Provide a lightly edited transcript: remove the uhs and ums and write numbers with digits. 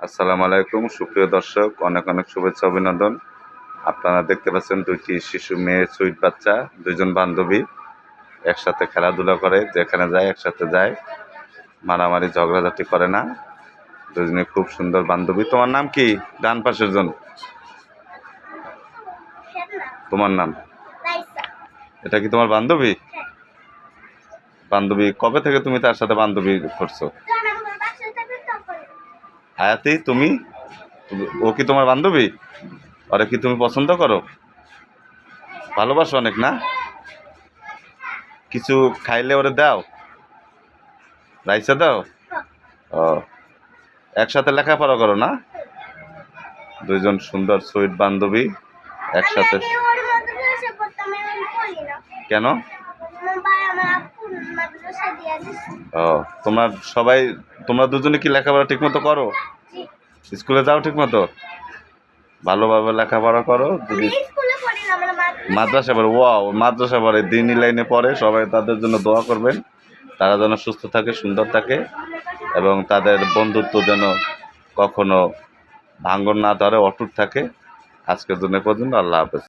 আসসালামু আলাইকুম সুপ্রিয় দর্শক, অনেক অনেক শুভেচ্ছা অভিনন্দন। আপনারা দেখতে পাচ্ছেন দুইটি শিশু মেয়ে সুইট বাচ্চা, দুইজন বান্ধবী একসাথে খেলাধুলা করে, যেখানে যায় একসাথে যায়, মারামারি ঝগড়াঝাটি করে না। দুজনে খুব সুন্দর বান্ধবী। তোমার নাম কি? ডান পাশের জন, তোমার নাম? এটা কি তোমার বান্ধবী? বান্ধবী কবে থেকে তুমি তার সাথে বান্ধবী করছো? হায়াতি, তুমি? ও কি তোমার বান্ধবী? ওরে কি তুমি পছন্দ করো? ভালোবাসো অনেক না? কিছু খাইলে ওরে দাও, রাইসা দাও? ও, একসাথে লেখাপড়া করো না? দুইজন সুন্দর সুইট বান্ধবী একসাথে। কেন? ও, তোমরা দুজনে কি লেখাপড়া ঠিক মতো করো? স্কুলে যাও ঠিক মতো? ভালোভাবে লেখাপড়া করো। যদি মাদ্রাসা পড়ে, ওয়াও, মাদ্রাসা পড়ে, দিনী লাইনে পড়ে, সবাই তাদের জন্য দোয়া করবেন। তারা যেন সুস্থ থাকে, সুন্দর থাকে, এবং তাদের বন্ধুত্ব যেন কখনো ভাঙন না ধরে, অটুট থাকে। আজকের জন্য পর্যন্ত। আল্লাহ হাফেজ।